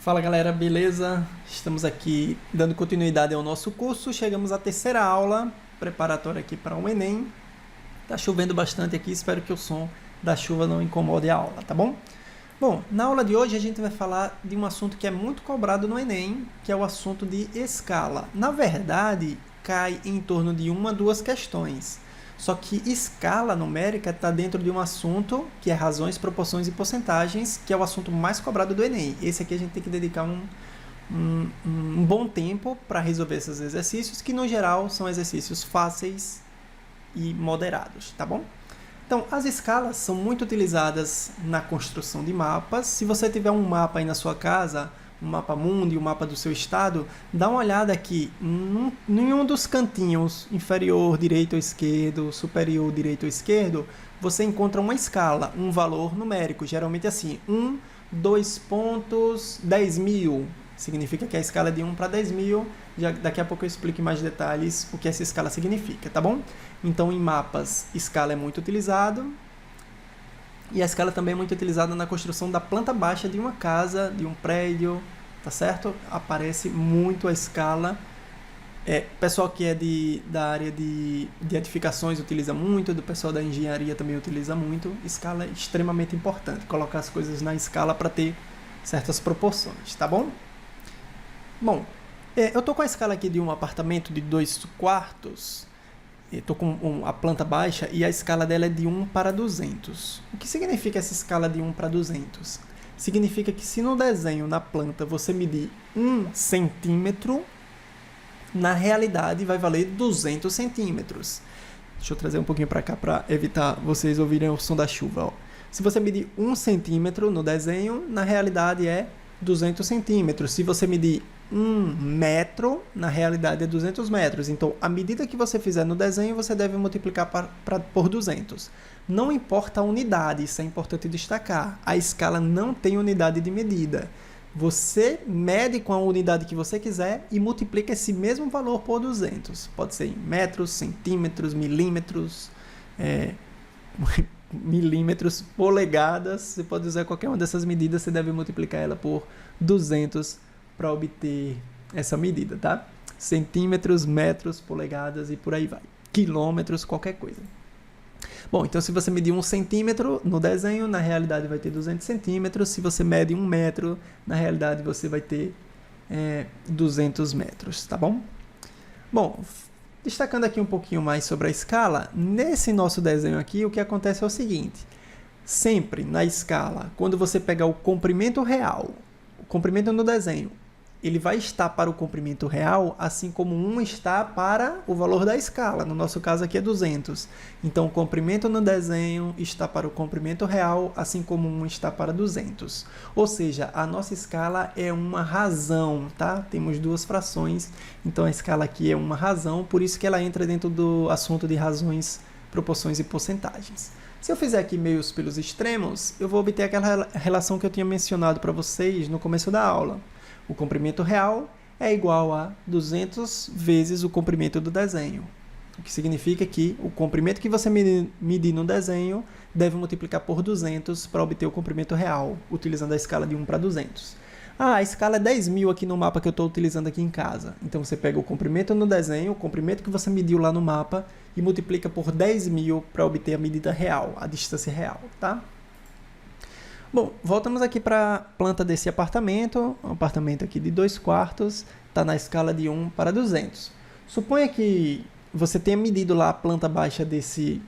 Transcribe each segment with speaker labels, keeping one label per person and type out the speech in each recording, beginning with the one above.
Speaker 1: Fala galera, beleza? Estamos aqui dando continuidade ao nosso curso. Chegamos à terceira aula preparatória aqui para o Enem. Tá chovendo bastante aqui, espero que o som da chuva não incomode a aula, tá bom? Bom, na aula de hoje a gente vai falar de um assunto que é muito cobrado no Enem, que é o assunto de escala. Na verdade, cai em torno de uma a duas questões. Só que escala numérica está dentro de um assunto que é razões, proporções e porcentagens, que é o assunto mais cobrado do Enem. Esse aqui a gente tem que dedicar um bom tempo para resolver esses exercícios, que no geral são exercícios fáceis e moderados, tá bom? Então, as escalas são muito utilizadas na construção de mapas. Se você tiver um mapa aí na sua casa, um mapa mundi, um mapa do seu estado, dá uma olhada aqui, em um dos cantinhos, inferior, direito ou esquerdo, superior, direito ou esquerdo, você encontra uma escala, um valor numérico, geralmente assim, 1, 2 pontos, 10 mil, significa que a escala é de 1 para 10 mil, daqui a pouco eu explico em mais detalhes o que essa escala significa, tá bom? Então, em mapas, escala é muito utilizado, e a escala também é muito utilizada na construção da planta baixa de uma casa, de um prédio, tá certo? Aparece muito a escala. Pessoal que é da área de edificações utiliza muito, do pessoal da engenharia também utiliza muito. Escala é extremamente importante, colocar as coisas na escala para ter certas proporções, tá bom? Bom, eu tô com a escala aqui de um apartamento de 2 quartos. Estou com a planta baixa e a escala dela é de 1 para 200. O que significa essa escala de 1 para 200? Significa que se no desenho, na planta, você medir 1 centímetro, na realidade vai valer 200 centímetros. Deixa eu trazer um pouquinho para cá para evitar vocês ouvirem o som da chuva. Ó. Se você medir 1 centímetro no desenho, na realidade é 200 centímetros. Se você medir 1 metro, na realidade é 200 metros. Então, a medida que você fizer no desenho, você deve multiplicar por 200. Não importa a unidade, isso é importante destacar. A escala não tem unidade de medida. Você mede com a unidade que você quiser e multiplica esse mesmo valor por 200. Pode ser em metros, centímetros, milímetros, milímetros, polegadas. Você pode usar qualquer uma dessas medidas, você deve multiplicar ela por 200 para obter essa medida, tá? Centímetros, metros, polegadas e por aí vai. Quilômetros, qualquer coisa. Bom, então se você medir 1 centímetro no desenho, na realidade vai ter 200 centímetros. Se você mede 1 metro, na realidade você vai ter 200 metros, tá bom? Bom, destacando aqui um pouquinho mais sobre a escala, nesse nosso desenho aqui, o que acontece é o seguinte. Sempre na escala, quando você pegar o comprimento real, o comprimento no desenho, ele vai estar para o comprimento real, assim como 1 está para o valor da escala. No nosso caso aqui é 200. Então, o comprimento no desenho está para o comprimento real, assim como 1 está para 200. Ou seja, a nossa escala é uma razão, tá? Temos duas frações, então a escala aqui é uma razão, por isso que ela entra dentro do assunto de razões, proporções e porcentagens. Se eu fizer aqui meios pelos extremos, eu vou obter aquela relação que eu tinha mencionado para vocês no começo da aula. O comprimento real é igual a 200 vezes o comprimento do desenho. O que significa que o comprimento que você medir no desenho deve multiplicar por 200 para obter o comprimento real, utilizando a escala de 1 para 200. A escala é 10 mil aqui no mapa que eu estou utilizando aqui em casa. Então, você pega o comprimento no desenho, o comprimento que você mediu lá no mapa, e multiplica por 10 mil para obter a medida real, a distância real, tá? Bom, voltamos aqui para a planta desse apartamento, um apartamento aqui de 2 quartos, está na escala de 1 para 200. Suponha que você tenha medido lá a planta baixa desse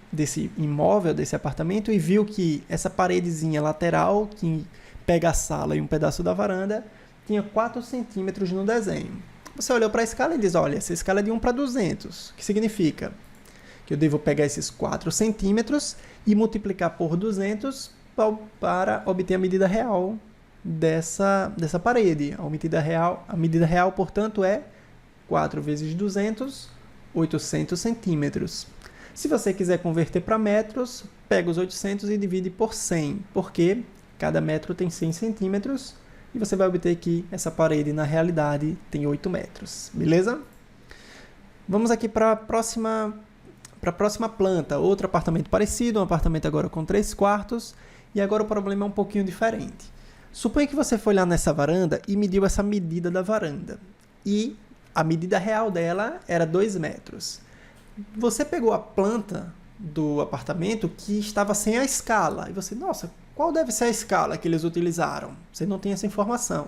Speaker 1: imóvel, desse apartamento, e viu que essa paredezinha lateral, que pega a sala e um pedaço da varanda, tinha 4 centímetros no desenho. Você olhou para a escala e diz, olha, essa escala é de 1 para 200. O que significa? Que eu devo pegar esses 4 centímetros e multiplicar por 200 para obter a medida real dessa parede. A medida real, portanto, é 4 vezes 200, 800 centímetros. Se você quiser converter para metros, pega os 800 e divide por 100, porque cada metro tem 100 centímetros e você vai obter que essa parede, na realidade, tem 8 metros. Beleza? Vamos aqui para a próxima planta. Outro apartamento parecido, um apartamento agora com 3 quartos. E agora o problema é um pouquinho diferente. Suponha que você foi lá nessa varanda e mediu essa medida da varanda. E a medida real dela era 2 metros. Você pegou a planta do apartamento que estava sem a escala. E você, nossa, qual deve ser a escala que eles utilizaram? Você não tem essa informação.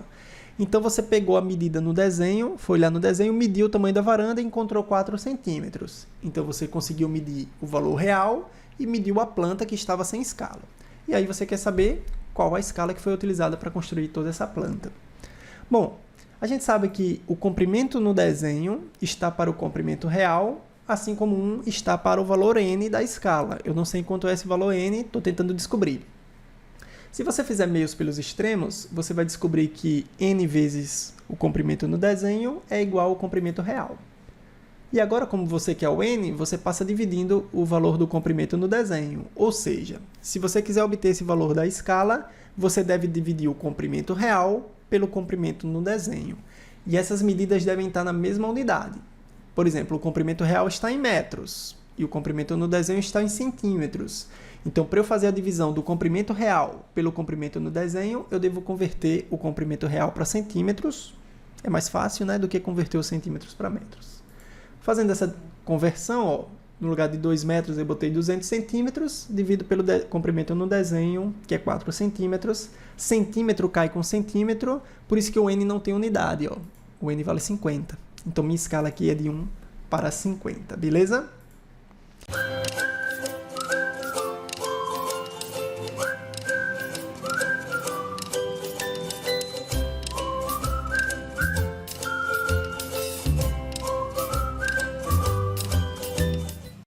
Speaker 1: Então você pegou a medida no desenho, foi lá no desenho, mediu o tamanho da varanda e encontrou 4 centímetros. Então você conseguiu medir o valor real e mediu a planta que estava sem escala. E aí você quer saber qual a escala que foi utilizada para construir toda essa planta. Bom, a gente sabe que o comprimento no desenho está para o comprimento real, assim como 1 está para o valor n da escala. Eu não sei quanto é esse valor n, estou tentando descobrir. Se você fizer meios pelos extremos, você vai descobrir que n vezes o comprimento no desenho é igual ao comprimento real. E agora, como você quer o n, você passa dividindo o valor do comprimento no desenho. Ou seja, se você quiser obter esse valor da escala, você deve dividir o comprimento real pelo comprimento no desenho. E essas medidas devem estar na mesma unidade. Por exemplo, o comprimento real está em metros e o comprimento no desenho está em centímetros. Então, para eu fazer a divisão do comprimento real pelo comprimento no desenho, eu devo converter o comprimento real para centímetros. É mais fácil, né, do que converter os centímetros para metros. Fazendo essa conversão, ó, no lugar de 2 metros eu botei 200 centímetros, divido pelo comprimento no desenho, que é 4 centímetros. Centímetro cai com centímetro, por isso que o n não tem unidade. Ó. O n vale 50. Então, minha escala aqui é de 1 para 50, beleza?